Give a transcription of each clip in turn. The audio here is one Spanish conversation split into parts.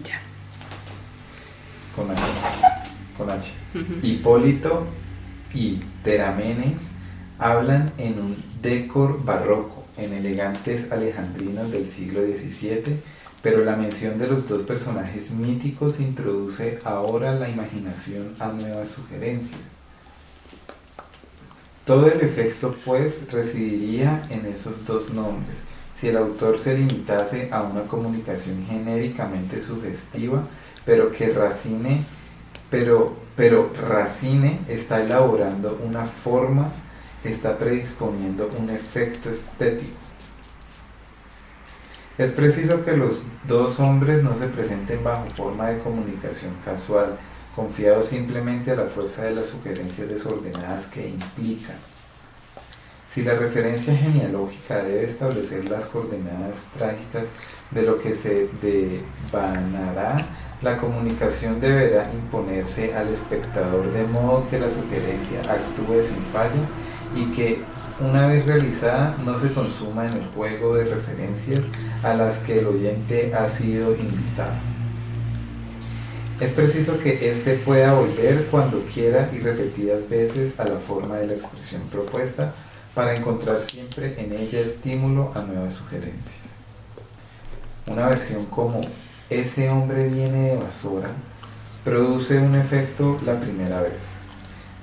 Ya. Con H. Con H. Ujú. Hipólito y Terámenes hablan en un decor barroco, en elegantes alejandrinos del siglo XVII, pero la mención de los dos personajes míticos introduce ahora la imaginación a nuevas sugerencias. Todo el efecto, pues, residiría en esos dos nombres, si el autor se limitase a una comunicación genéricamente sugestiva, pero que Racine, pero Racine está elaborando una forma, está predisponiendo un efecto estético. Es preciso que los dos hombres no se presenten bajo forma de comunicación casual, confiados simplemente a la fuerza de las sugerencias desordenadas que implican. Si la referencia genealógica debe establecer las coordenadas trágicas de lo que se devanará, la comunicación deberá imponerse al espectador de modo que la sugerencia actúe sin falla y que, una vez realizada, no se consuma en el juego de referencias a las que el oyente ha sido invitado. Es preciso que éste pueda volver cuando quiera y repetidas veces a la forma de la expresión propuesta para encontrar siempre en ella estímulo a nuevas sugerencias. Una versión como "ese hombre viene de Basora" produce un efecto la primera vez.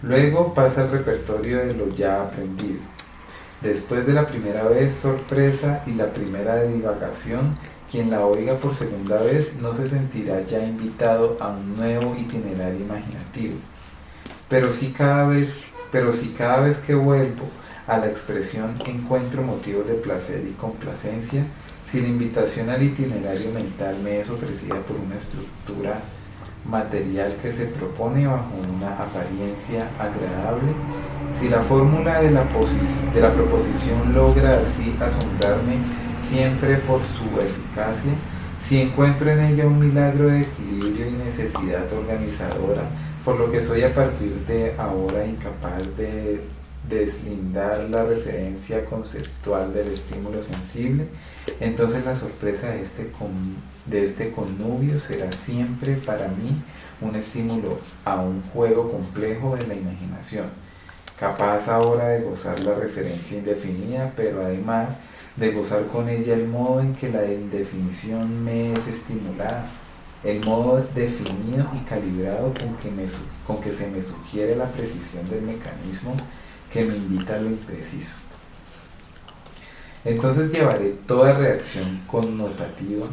Luego pasa al repertorio de lo ya aprendido. Después de la primera vez sorpresa y la primera divagación, quien la oiga por segunda vez no se sentirá ya invitado a un nuevo itinerario imaginativo. Pero si cada vez que vuelvo a la expresión encuentro motivos de placer y complacencia, si la invitación al itinerario mental me es ofrecida por una estructura material que se propone bajo una apariencia agradable, si la fórmula de la proposición logra así asombrarme siempre por su eficacia, si encuentro en ella un milagro de equilibrio y necesidad organizadora, por lo que soy a partir de ahora incapaz de deslindar la referencia conceptual del estímulo sensible, entonces la sorpresa de este connubio será siempre para mí un estímulo a un juego complejo de la imaginación, capaz ahora de gozar la referencia indefinida, pero además de gozar con ella el modo en que la indefinición me es estimulada, el modo definido y calibrado con que se me sugiere la precisión del mecanismo que me invita a lo impreciso. Entonces llevaré toda reacción connotativa,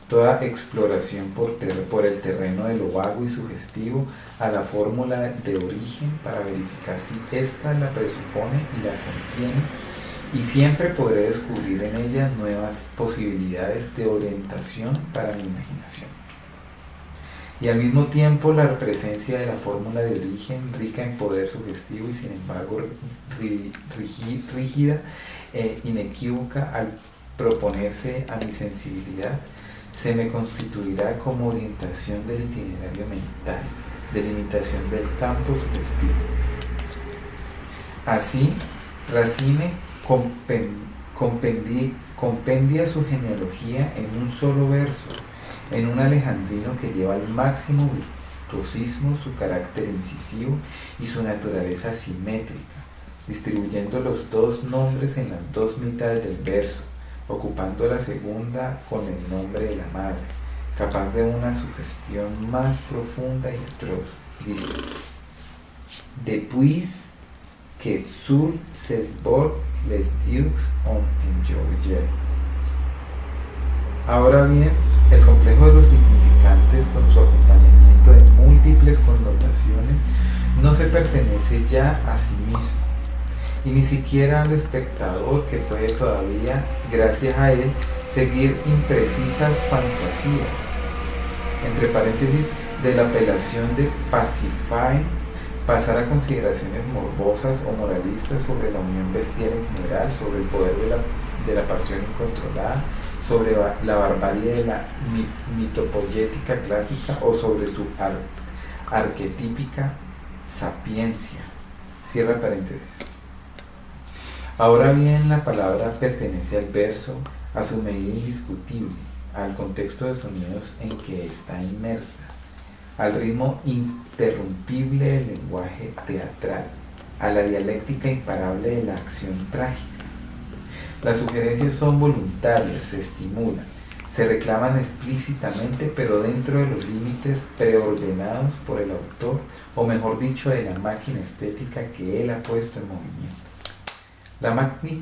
toda exploración por el terreno de lo vago y sugestivo a la fórmula de origen para verificar si ésta la presupone y la contiene, y siempre podré descubrir en ella nuevas posibilidades de orientación para mi imaginación. Y al mismo tiempo la presencia de la fórmula de origen, rica en poder sugestivo y sin embargo rígida e inequívoca al proponerse a mi sensibilidad, se me constituirá como orientación del itinerario mental, delimitación del campo sugestivo. Así, Racine compendia su genealogía en un solo verso, en un alejandrino que lleva al máximo virtuosismo su carácter incisivo y su naturaleza simétrica, distribuyendo los dos nombres en las dos mitades del verso, ocupando la segunda con el nombre de la madre, capaz de una sugestión más profunda y atroz. Dice: "Depuis que sur ses bords les dieux ont enjoyé". Ahora bien, el complejo de los significantes con su acompañamiento de múltiples connotaciones no se pertenece ya a sí mismo, y ni siquiera al espectador, que puede todavía, gracias a él, seguir imprecisas fantasías, entre paréntesis, de la apelación de Pasífae, pasar a consideraciones morbosas o moralistas sobre la unión bestial en general, sobre el poder de la pasión incontrolada, sobre la barbarie de la mitopoyética clásica o sobre su arquetípica sapiencia. Cierra paréntesis. Ahora bien, la palabra pertenece al verso a su medida indiscutible, al contexto de sonidos en que está inmersa, al ritmo interrumpible del lenguaje teatral, a la dialéctica imparable de la acción trágica. Las sugerencias son voluntarias, se estimulan, se reclaman explícitamente, pero dentro de los límites preordenados por el autor, o mejor dicho, de la máquina estética que él ha puesto en movimiento.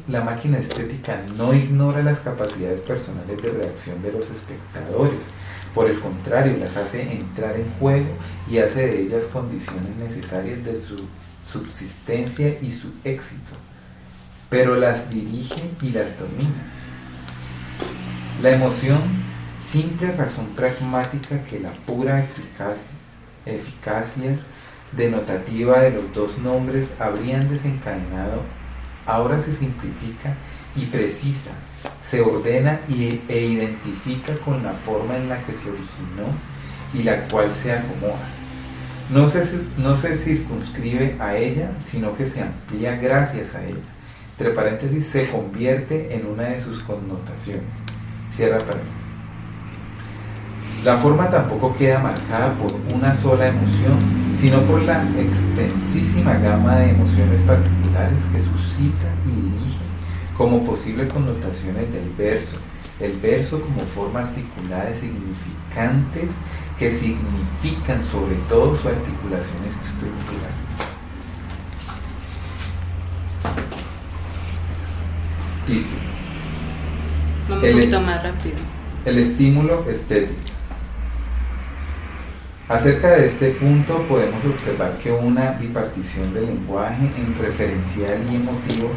La máquina estética no ignora las capacidades personales de reacción de los espectadores, por el contrario, las hace entrar en juego y hace de ellas condiciones necesarias de su subsistencia y su éxito, pero las dirige y las domina. La emoción, simple razón pragmática que la pura eficacia denotativa de los dos nombres habrían desencadenado, ahora se simplifica y precisa, se ordena e identifica con la forma en la que se originó y la cual se acomoda. No se circunscribe a ella, sino que se amplía gracias a ella. Entre paréntesis, se convierte en una de sus connotaciones. Cierra paréntesis. La forma tampoco queda marcada por una sola emoción, sino por la extensísima gama de emociones particulares que suscita y dirige como posibles connotaciones del verso. El verso como forma articulada de significantes que significan sobre todo su articulación estructural. Título. Vamos un poquito más rápido. El estímulo estético. Acerca de este punto podemos observar que una bipartición del lenguaje en referencial y emotivo,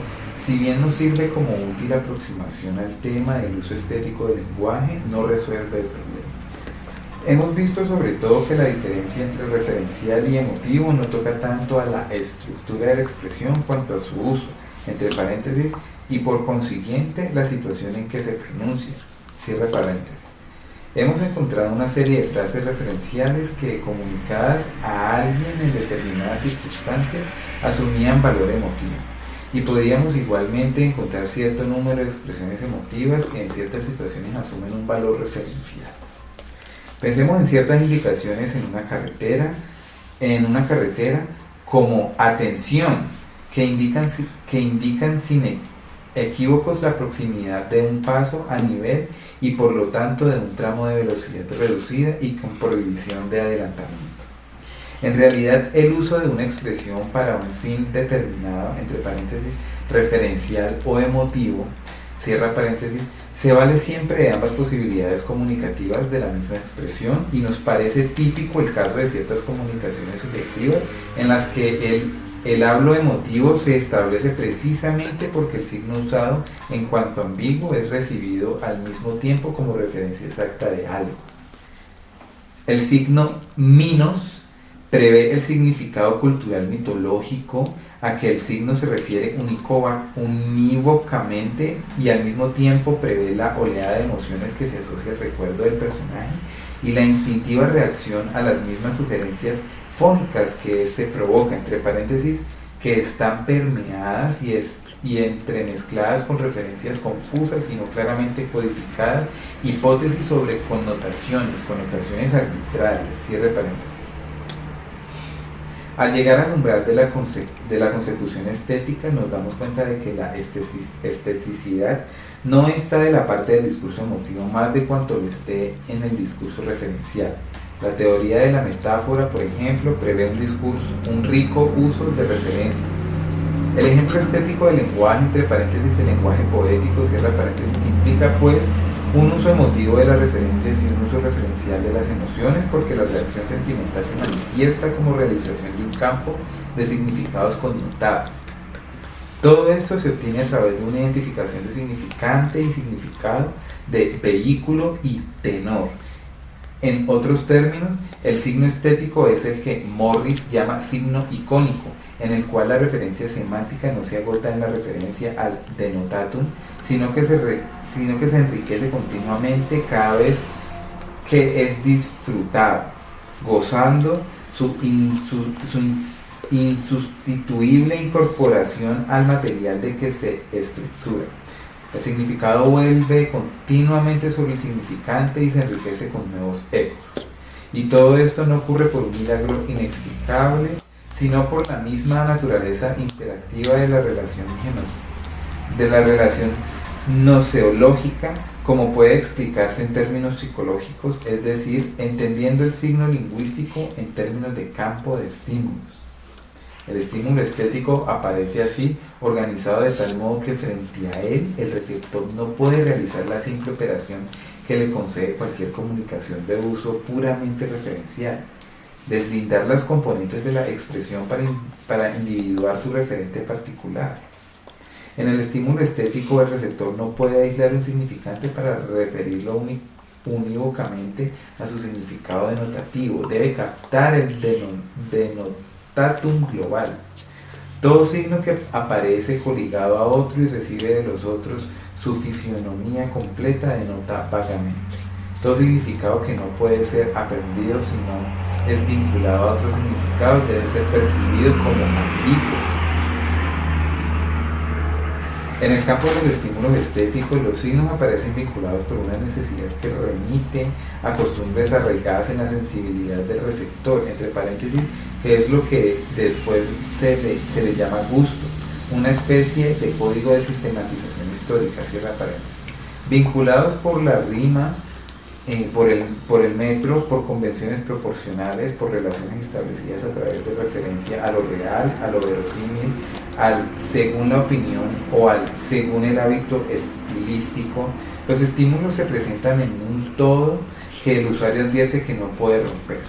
si bien nos sirve como útil aproximación al tema del uso estético del lenguaje, no resuelve el problema. Hemos visto sobre todo que la diferencia entre referencial y emotivo no toca tanto a la estructura de la expresión cuanto a su uso, entre paréntesis, y por consiguiente la situación en que se pronuncia, cierre paréntesis. Hemos encontrado una serie de frases referenciales que, comunicadas a alguien en determinadas circunstancias, asumían valor emotivo. Y podríamos igualmente encontrar cierto número de expresiones emotivas que en ciertas situaciones asumen un valor referencial. Pensemos en ciertas indicaciones en una carretera como atención, que indican sin equívocos la proximidad de un paso a nivel y por lo tanto de un tramo de velocidad reducida y con prohibición de adelantamiento. En realidad, el uso de una expresión para un fin determinado, entre paréntesis, referencial o emotivo, cierra paréntesis, se vale siempre de ambas posibilidades comunicativas de la misma expresión y nos parece típico el caso de ciertas comunicaciones sugestivas en las que el hablo emotivo se establece precisamente porque el signo usado en cuanto ambiguo es recibido al mismo tiempo como referencia exacta de algo. El signo minos prevé el significado cultural mitológico a que el signo se refiere unívocamente y al mismo tiempo prevé la oleada de emociones que se asocia al recuerdo del personaje y la instintiva reacción a las mismas sugerencias fónicas que éste provoca, entre paréntesis, que están permeadas y entremezcladas con referencias confusas y no claramente codificadas, hipótesis sobre connotaciones arbitrarias, cierre paréntesis. Al llegar al umbral de la consecución estética nos damos cuenta de que la esteticidad no está de la parte del discurso emotivo más de cuanto lo esté en el discurso referencial. La teoría de la metáfora, por ejemplo, prevé un rico uso de referencias. El ejemplo estético del lenguaje, entre paréntesis, el lenguaje poético, cierra paréntesis, implica pues un uso emotivo de las referencias y un uso referencial de las emociones, porque la reacción sentimental se manifiesta como realización de un campo de significados connotados. Todo esto se obtiene a través de una identificación de significante y significado, de vehículo y tenor. En otros términos, el signo estético es el que Morris llama signo icónico, en el cual la referencia semántica no se agota en la referencia al denotatum, sino que se enriquece continuamente cada vez que es disfrutado, gozando su insustituible incorporación al material de que se estructura. El significado vuelve continuamente sobre el significante y se enriquece con nuevos ecos. Y todo esto no ocurre por un milagro inexplicable, sino por la misma naturaleza interactiva de la relación gnoseológica, como puede explicarse en términos psicológicos, es decir, entendiendo el signo lingüístico en términos de campo de estímulos. El estímulo estético aparece así, organizado de tal modo que frente a él el receptor no puede realizar la simple operación que le concede cualquier comunicación de uso puramente referencial: deslindar las componentes de la expresión para individuar su referente particular. En el estímulo estético el receptor no puede aislar un significante para referirlo unívocamente a su significado denotativo, debe captar el denotatum global. Todo signo que aparece coligado a otro y recibe de los otros su fisionomía completa denota vagamente. Todo significado que no puede ser aprendido sino es vinculado a otros significados debe ser percibido como ambiguo. En el campo de los estímulos estéticos, los signos aparecen vinculados por una necesidad que remite a costumbres arraigadas en la sensibilidad del receptor, entre paréntesis, que es lo que después se le llama gusto, una especie de código de sistematización histórica, cierra paréntesis, vinculados por la rima, por el metro, por convenciones proporcionales, por relaciones establecidas a través de referencia a lo real, a lo verosímil, al según la opinión o al según el hábito estilístico. Los estímulos se presentan en un todo que el usuario advierte que no puede romper.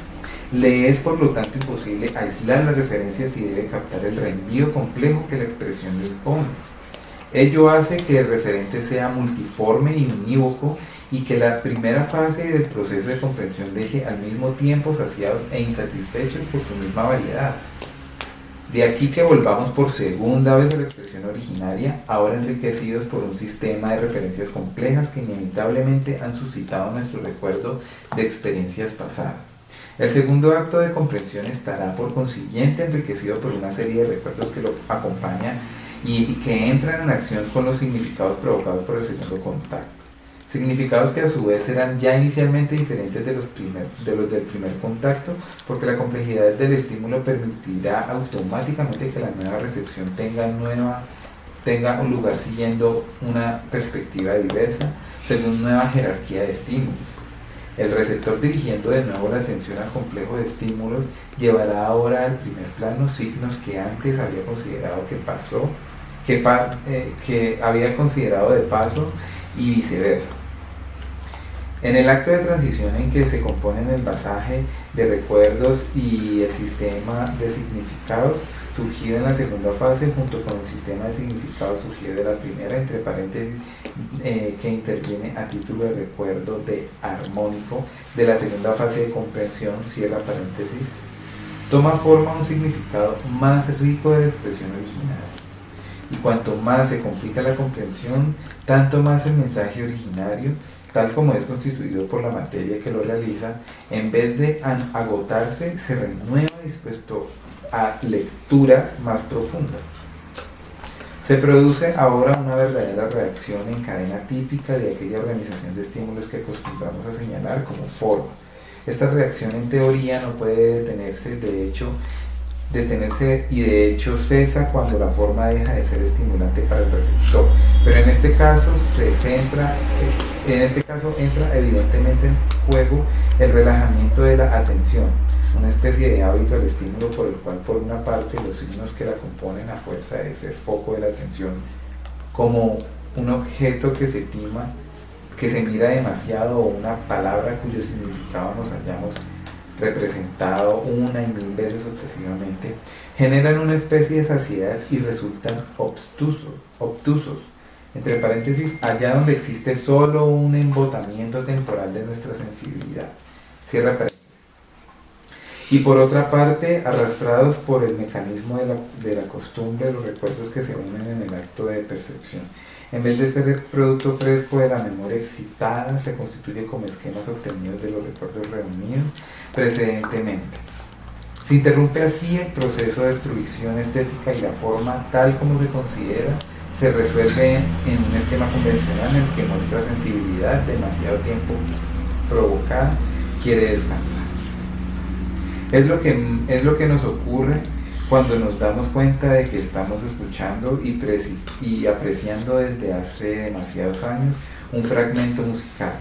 Le es por lo tanto imposible aislar las referencias y debe captar el reenvío complejo que la expresión le impone. Ello hace que el referente sea multiforme y unívoco y que la primera fase del proceso de comprensión deje al mismo tiempo saciados e insatisfechos por su misma variedad. De aquí que volvamos por segunda vez a la expresión originaria, ahora enriquecidos por un sistema de referencias complejas que inevitablemente han suscitado nuestro recuerdo de experiencias pasadas. El segundo acto de comprensión estará por consiguiente enriquecido por una serie de recuerdos que lo acompañan y que entran en acción con los significados provocados por el segundo contacto. Significados que a su vez serán ya inicialmente diferentes de los del primer contacto, porque la complejidad del estímulo permitirá automáticamente que la nueva recepción tenga un lugar siguiendo una perspectiva diversa, según nueva jerarquía de estímulos. El receptor, dirigiendo de nuevo la atención al complejo de estímulos, llevará ahora al primer plano signos que antes había considerado que había considerado de paso y viceversa. En el acto de transición en que se componen el basaje de recuerdos y el sistema de significados surgido en la segunda fase junto con el sistema de significados surgido de la primera, entre paréntesis, que interviene a título de recuerdo de armónico de la segunda fase de comprensión, cierra paréntesis, toma forma un significado más rico de la expresión original. Y cuanto más se complica la comprensión, tanto más el mensaje originario, tal como es constituido por la materia que lo realiza, en vez de agotarse, se renueva dispuesto a lecturas más profundas. Se produce ahora una verdadera reacción en cadena típica de aquella organización de estímulos que acostumbramos a señalar como forma. Esta reacción en teoría no puede detenerse y de hecho cesa cuando la forma deja de ser estimulante para el receptor, pero en este caso entra evidentemente en juego el relajamiento de la atención, una especie de hábito al estímulo por el cual por una parte los signos que la componen a fuerza de ser foco de la atención como un objeto que se mira demasiado o una palabra cuyo significado nos hayamos representado una y mil veces obsesivamente, generan una especie de saciedad y resultan obtusos, entre paréntesis, allá donde existe solo un embotamiento temporal de nuestra sensibilidad, cierra paréntesis. Y por otra parte, arrastrados por el mecanismo de la costumbre, los recuerdos que se unen en el acto de percepción, en vez de ser el producto fresco de la memoria excitada, se constituye como esquemas obtenidos de los recuerdos reunidos precedentemente. Se interrumpe así el proceso de fruición estética y la forma, tal como se considera, se resuelve en un esquema convencional en el que nuestra sensibilidad, demasiado tiempo provocada, quiere descansar. Es lo que nos ocurre cuando nos damos cuenta de que estamos escuchando y apreciando desde hace demasiados años un fragmento musical.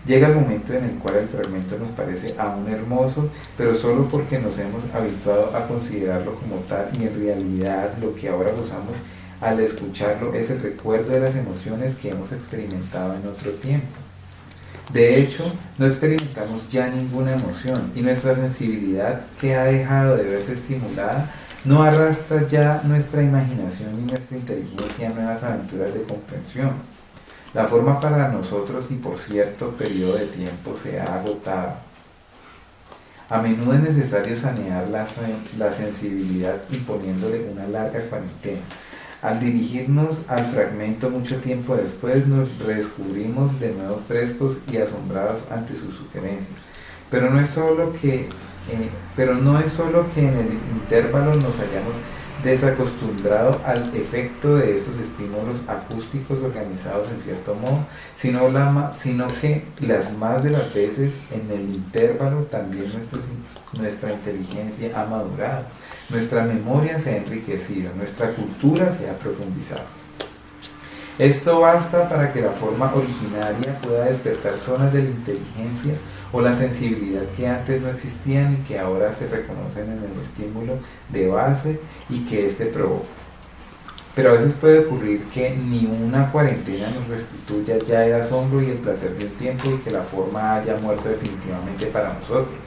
Llega el momento en el cual el fragmento nos parece aún hermoso, pero solo porque nos hemos habituado a considerarlo como tal, y en realidad lo que ahora gozamos al escucharlo es el recuerdo de las emociones que hemos experimentado en otro tiempo. De hecho, no experimentamos ya ninguna emoción, y nuestra sensibilidad, que ha dejado de verse estimulada, no arrastra ya nuestra imaginación ni nuestra inteligencia a nuevas aventuras de comprensión. La forma para nosotros y por cierto periodo de tiempo se ha agotado. A menudo es necesario sanear la sensibilidad imponiéndole una larga cuarentena. Al dirigirnos al fragmento mucho tiempo después, nos redescubrimos de nuevo frescos y asombrados ante sus sugerencias. Pero no es solo que en el intervalo nos hayamos desacostumbrado al efecto de estos estímulos acústicos organizados en cierto modo, sino que las más de las veces en el intervalo también nuestra inteligencia ha madurado, nuestra memoria se ha enriquecido, nuestra cultura se ha profundizado. Esto basta para que la forma originaria pueda despertar zonas de la inteligencia o la sensibilidad que antes no existían y que ahora se reconocen en el estímulo de base y que éste provoca. Pero a veces puede ocurrir que ni una cuarentena nos restituya ya el asombro y el placer de un tiempo y que la forma haya muerto definitivamente para nosotros.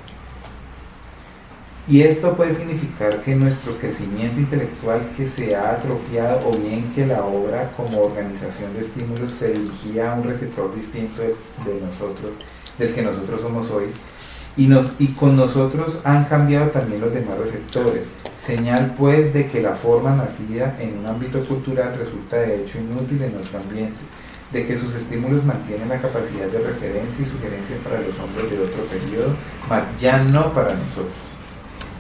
Y esto puede significar que nuestro crecimiento intelectual que se ha atrofiado, o bien que la obra como organización de estímulos se dirigía a un receptor distinto de nosotros, del que nosotros somos hoy, y con nosotros han cambiado también los demás receptores, señal pues de que la forma nacida en un ámbito cultural resulta de hecho inútil en otro ambiente, de que sus estímulos mantienen la capacidad de referencia y sugerencia para los hombres de otro periodo, mas ya no para nosotros.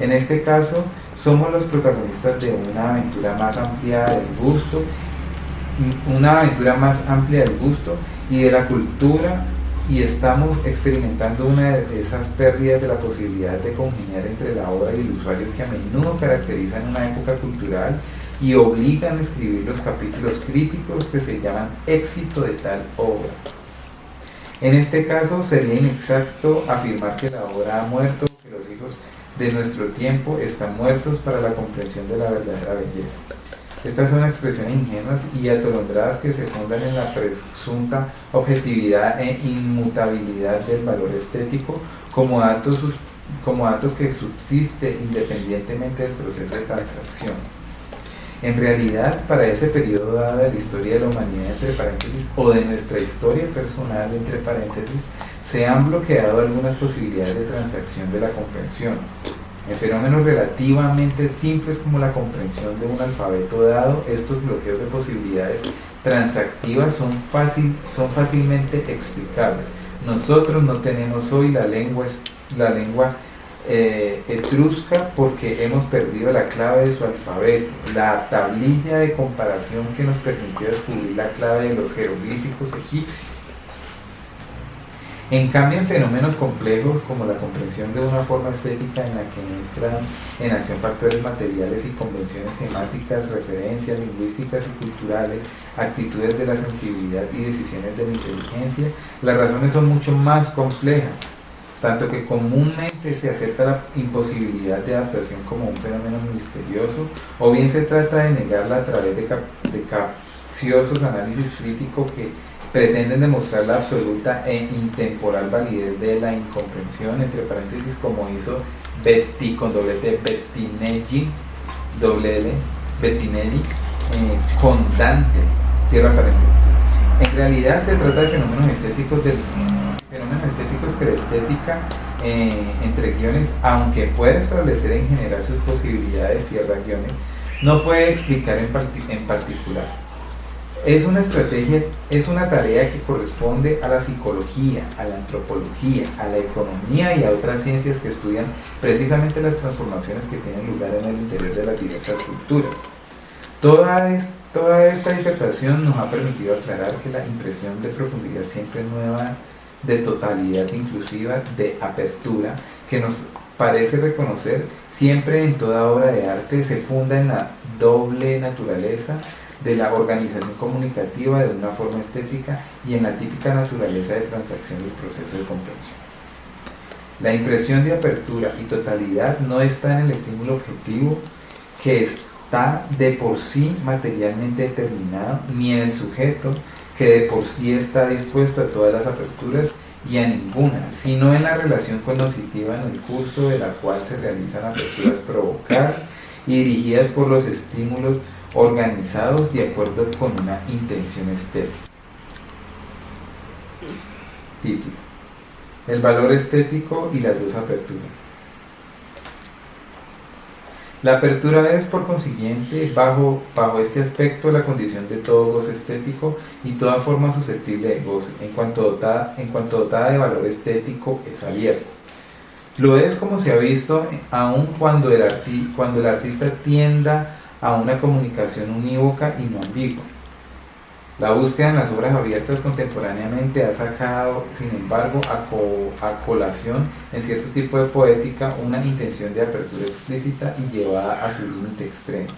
En este caso, somos los protagonistas de una aventura más amplia del gusto y de la cultura, y estamos experimentando una de esas pérdidas de la posibilidad de congeniar entre la obra y el usuario que a menudo caracterizan una época cultural y obligan a escribir los capítulos críticos que se llaman éxito de tal obra. En este caso, sería inexacto afirmar que la obra ha muerto, que los hijos de nuestro tiempo están muertos para la comprensión de la verdadera belleza. Estas son expresiones ingenuas y atolondradas que se fundan en la presunta objetividad e inmutabilidad del valor estético como dato que subsiste independientemente del proceso de transacción. En realidad, para ese periodo dado de la historia de la humanidad, entre paréntesis, o de nuestra historia personal, entre paréntesis, se han bloqueado algunas posibilidades de transacción de la comprensión. En fenómenos relativamente simples como la comprensión de un alfabeto dado, estos bloqueos de posibilidades transactivas son fácilmente explicables. Nosotros no tenemos hoy la lengua etrusca porque hemos perdido la clave de su alfabeto, la tablilla de comparación que nos permitió descubrir la clave de los jeroglíficos egipcios. En cambio, en fenómenos complejos como la comprensión de una forma estética en la que entran en acción factores materiales y convenciones semánticas, referencias lingüísticas y culturales, actitudes de la sensibilidad y decisiones de la inteligencia, las razones son mucho más complejas, tanto que comúnmente se acepta la imposibilidad de adaptación como un fenómeno misterioso, o bien se trata de negarla a través de capciosos análisis críticos que pretenden demostrar la absoluta e intemporal validez de la incomprensión, entre paréntesis, como hizo Bettinelli con Dante, cierra paréntesis. En realidad se trata de fenómenos estéticos que la estética, entre guiones, aunque puede establecer en general sus posibilidades, cierra guiones, no puede explicar en particular. Es una tarea que corresponde a la psicología, a la antropología, a la economía y a otras ciencias que estudian precisamente las transformaciones que tienen lugar en el interior de las diversas culturas. Toda esta disertación nos ha permitido aclarar que la impresión de profundidad siempre nueva, de totalidad inclusiva, de apertura, que nos parece reconocer siempre en toda obra de arte, se funda en la doble naturaleza de la organización comunicativa de una forma estética y en la típica naturaleza de transacción del proceso de comprensión. La impresión de apertura y totalidad no está en el estímulo objetivo, que está de por sí materialmente determinado, ni en el sujeto, que de por sí está dispuesto a todas las aperturas y a ninguna, sino en la relación cognitiva en el curso de la cual se realizan aperturas provocadas y dirigidas por los estímulos organizados de acuerdo con una intención estética. Título: el valor estético y las dos aperturas. La apertura es, por consiguiente, bajo este aspecto, la condición de todo goce estético y toda forma susceptible de goce, en cuanto dotada de valor estético, es abierta. Lo es, como se ha visto, aun cuando el artista tienda a una comunicación unívoca y no ambigua. La búsqueda en las obras abiertas contemporáneamente ha sacado, sin embargo, a colación en cierto tipo de poética una intención de apertura explícita y llevada a su límite extremo.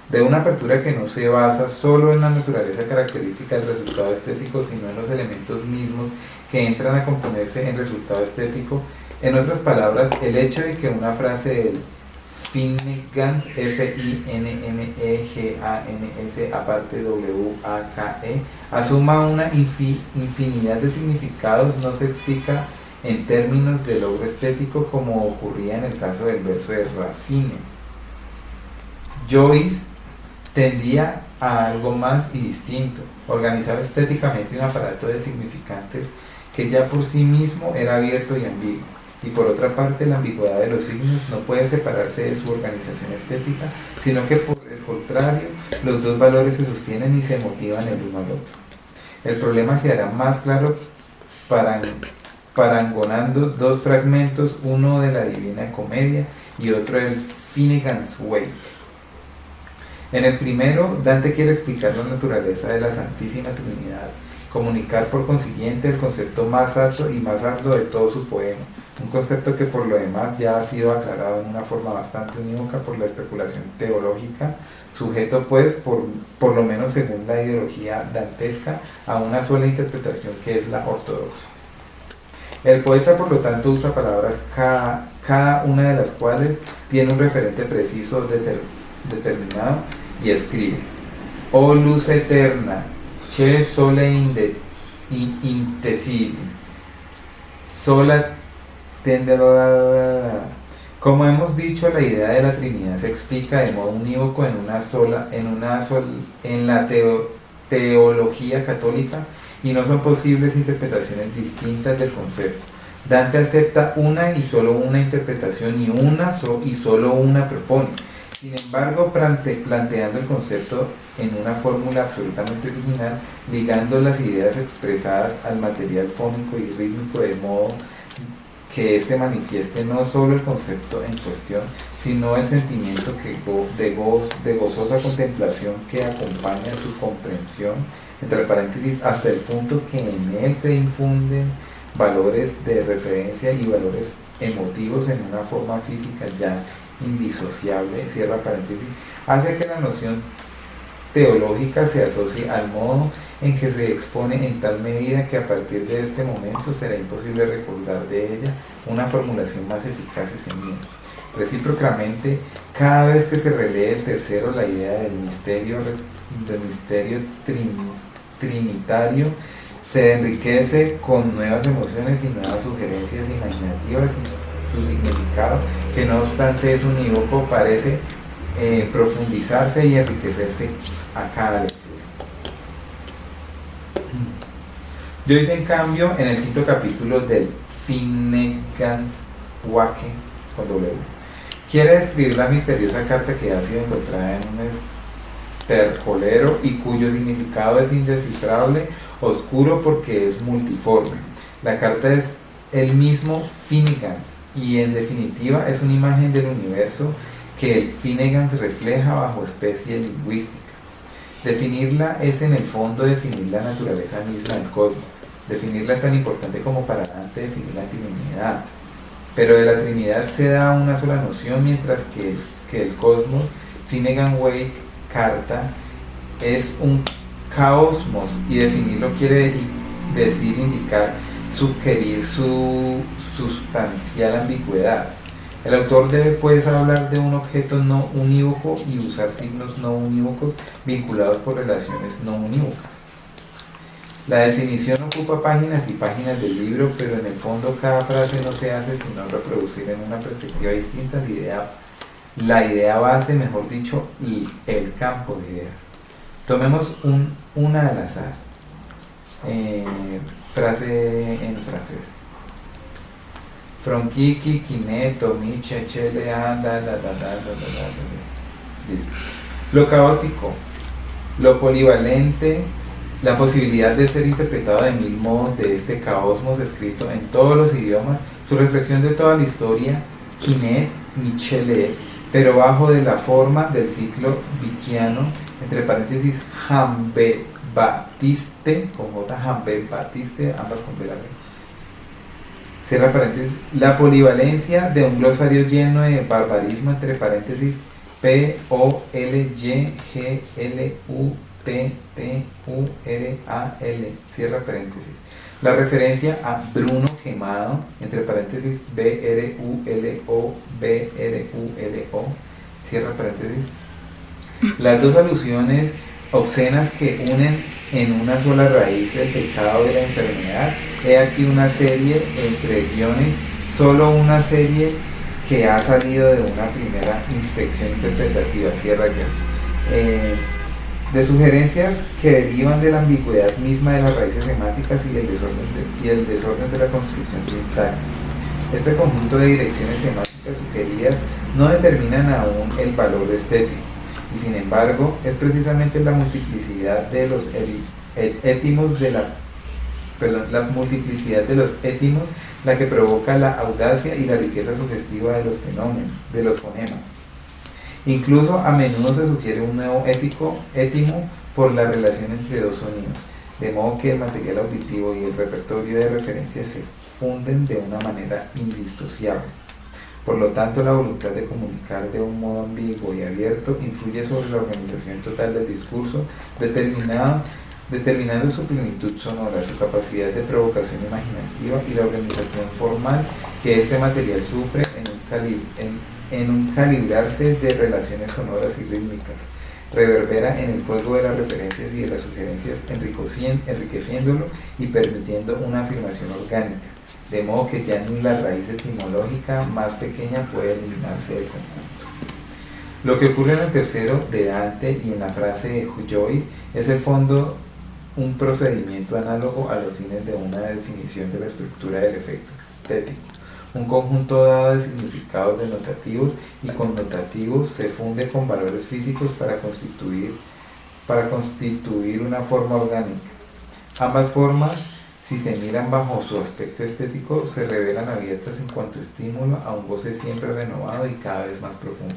De una apertura que no se basa solo en la naturaleza característica del resultado estético, sino en los elementos mismos que entran a componerse en resultado estético. En otras palabras, el hecho de que una frase del Finnegans, F-I-N-N-E-G-A-N-S, aparte W-A-K-E, asuma una infinidad de significados, no se explica en términos de logro estético como ocurría en el caso del verso de Racine. Joyce tendía a algo más y distinto: organizar estéticamente un aparato de significantes que ya por sí mismo era abierto y ambiguo. Y por otra parte, la ambigüedad de los signos no puede separarse de su organización estética, sino que por el contrario, los dos valores se sostienen y se motivan el uno al otro. El problema se hará más claro parangonando dos fragmentos, uno de la Divina Comedia y otro del Finnegans Wake. En el primero, Dante quiere explicar la naturaleza de la Santísima Trinidad, comunicar por consiguiente el concepto más alto y más arduo de todo su poema, un concepto que por lo demás ya ha sido aclarado en una forma bastante unívoca por la especulación teológica, sujeto pues, por lo menos según la ideología dantesca, a una sola interpretación, que es la ortodoxa. El poeta, por lo tanto, usa palabras cada una de las cuales tiene un referente preciso determinado y escribe: «Oh luz eterna, che sole intesili, sola tende». Como hemos dicho, la idea de la Trinidad se explica de modo unívoco en la teología católica, y no son posibles interpretaciones distintas del concepto. Dante acepta una y solo una interpretación, y solo una propone. Sin embargo, planteando el concepto en una fórmula absolutamente original, ligando las ideas expresadas al material fónico y rítmico de modo que éste manifieste no solo el concepto en cuestión, sino el sentimiento de gozosa contemplación que acompaña su comprensión, entre paréntesis, hasta el punto que en él se infunden valores de referencia y valores emotivos en una forma física ya indisociable, cierra paréntesis, hace que la noción teológica se asocie al modo en que se expone en tal medida que a partir de este momento será imposible recordar de ella una formulación más eficaz y ceñida. Recíprocamente, cada vez que se relee el tercero, la idea del misterio trinitario se enriquece con nuevas emociones y nuevas sugerencias imaginativas, y su significado, que no obstante es unívoco, parece profundizarse y enriquecerse a cada lectura. Joyce, en cambio, en el quinto capítulo del Finnegans Wake, con W, quiere describir la misteriosa carta que ha sido encontrada en un estercolero y cuyo significado es indescifrable, oscuro porque es multiforme. La carta es el mismo Finnegans y en definitiva es una imagen del universo que el Finnegan refleja bajo especie lingüística. Definirla es en el fondo definir la naturaleza misma del cosmos. Definirla es tan importante como para Dante definir la Trinidad. Pero de la Trinidad se da una sola noción, mientras que el cosmos, Finnegan Wake Carta, es un caosmos, y definirlo quiere decir indicar, sugerir su sustancial ambigüedad. El autor debe pues hablar de un objeto no unívoco y usar signos no unívocos vinculados por relaciones no unívocas. La definición ocupa páginas y páginas del libro, pero en el fondo cada frase no se hace sino reproducir en una perspectiva distinta la idea base, mejor dicho, el campo de ideas. Tomemos una al azar. Frase en francés. Fronquiqui, quineto, miche, chele, anda, listo. Lo caótico, lo polivalente, la posibilidad de ser interpretado de mil modos de este caosmos escrito en todos los idiomas, su reflexión de toda la historia, quinet, michele, pero bajo de la forma del ciclo vicchiano, entre paréntesis, Jambe Batiste, con J, Jambe Batiste, ambas con B larga. Cierra paréntesis, la polivalencia de un glosario lleno de barbarismo, entre paréntesis, P-O-L-Y-G-L-U-T-T-U-R-A-L, cierra paréntesis. La referencia a Bruno quemado, entre paréntesis, B-R-U-L-O-B-R-U-L-O, cierra paréntesis. Las dos alusiones obscenas que unen en una sola raíz el pecado de la enfermedad. He aquí una serie entre guiones, solo una serie que ha salido de una primera inspección interpretativa, cierra ya. De sugerencias que derivan de la ambigüedad misma de las raíces semánticas y el desorden de la construcción sintáctica. Este conjunto de direcciones semánticas sugeridas no determinan aún el valor estético, y sin embargo es precisamente la multiplicidad de los étimos la que provoca la audacia y la riqueza sugestiva de los fonemas. Incluso a menudo se sugiere un nuevo étimo por la relación entre dos sonidos, de modo que el material auditivo y el repertorio de referencias se funden de una manera indisociable. Por lo tanto, la voluntad de comunicar de un modo ambiguo y abierto influye sobre la organización total del discurso, determinando su plenitud sonora, su capacidad de provocación imaginativa y la organización formal que este material sufre en un calibrarse de relaciones sonoras y rítmicas. Reverbera en el juego de las referencias y de las sugerencias, enriqueciéndolo y permitiendo una afirmación orgánica, de modo que ya ni la raíz etimológica más pequeña puede eliminarse del conjunto. Lo que ocurre en el tercero de Dante y en la frase de Joyce es el fondo un procedimiento análogo a los fines de una definición de la estructura del efecto estético. Un conjunto dado de significados denotativos y connotativos se funde con valores físicos para constituir una forma orgánica. Ambas formas, si se miran bajo su aspecto estético, se revelan abiertas en cuanto estímulo a un goce siempre renovado y cada vez más profundo.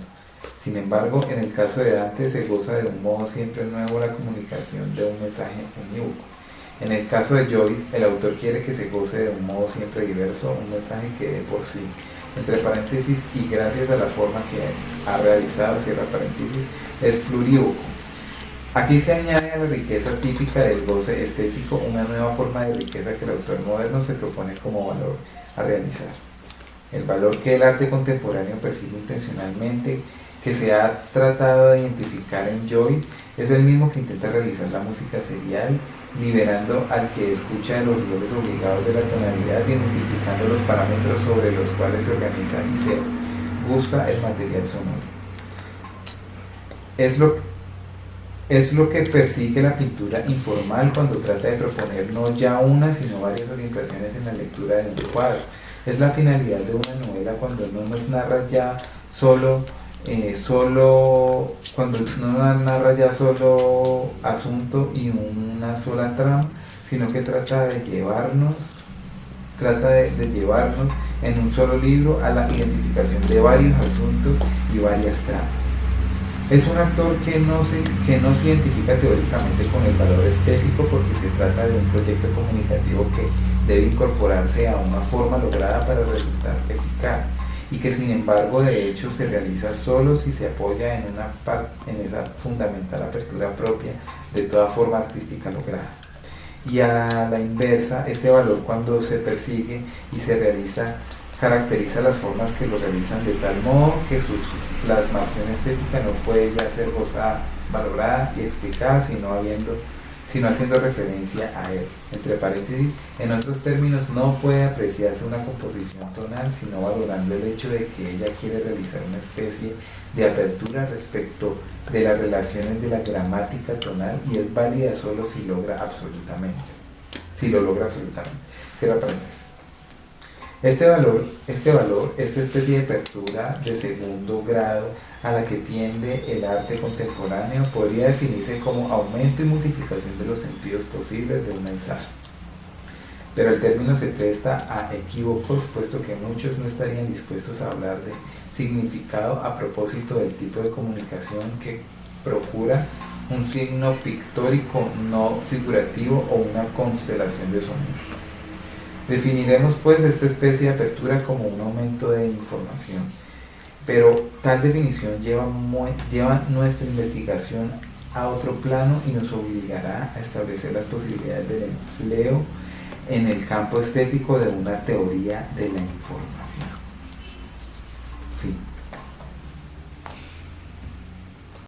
Sin embargo, en el caso de Dante se goza de un modo siempre nuevo la comunicación de un mensaje unívoco. En el caso de Joyce, el autor quiere que se goce de un modo siempre diverso un mensaje que de por sí, entre paréntesis, y gracias a la forma que ha realizado, cierra paréntesis, es plurívoco. Aquí se añade a la riqueza típica del goce estético una nueva forma de riqueza que el autor moderno se propone como valor a realizar. El valor que el arte contemporáneo persigue intencionalmente, que se ha tratado de identificar en Joyce, es el mismo que intenta realizar la música serial, liberando al que escucha de los niveles obligados de la tonalidad y multiplicando los parámetros sobre los cuales se organiza y se gusta el material sonoro. Es lo que persigue la pintura informal cuando trata de proponer no ya una, sino varias orientaciones en la lectura de un cuadro. Es la finalidad de una novela cuando no nos narra ya solo asunto y una sola trama, sino que trata de llevarnos en un solo libro a la identificación de varios asuntos y varias tramas. Es un actor que no se identifica teóricamente con el valor estético porque se trata de un proyecto comunicativo que debe incorporarse a una forma lograda para resultar eficaz y que sin embargo de hecho se realiza solo si se apoya en esa fundamental apertura propia de toda forma artística lograda. Y a la inversa, este valor cuando se persigue y se realiza caracteriza las formas que lo realizan de tal modo que su plasmación estética no puede ya ser gozada, valorada y explicada sino haciendo referencia a él. Entre paréntesis, en otros términos, no puede apreciarse una composición tonal sino valorando el hecho de que ella quiere realizar una especie de apertura respecto de las relaciones de la gramática tonal y es válida solo si lo logra absolutamente. Cierra paréntesis. Esta especie de apertura de segundo grado a la que tiende el arte contemporáneo podría definirse como aumento y multiplicación de los sentidos posibles de un mensaje. Pero el término se presta a equívocos, puesto que muchos no estarían dispuestos a hablar de significado a propósito del tipo de comunicación que procura un signo pictórico no figurativo o una constelación de sonidos. Definiremos pues esta especie de apertura como un aumento de información, pero tal definición lleva nuestra investigación a otro plano y nos obligará a establecer las posibilidades del empleo en el campo estético de una teoría de la información. Fin.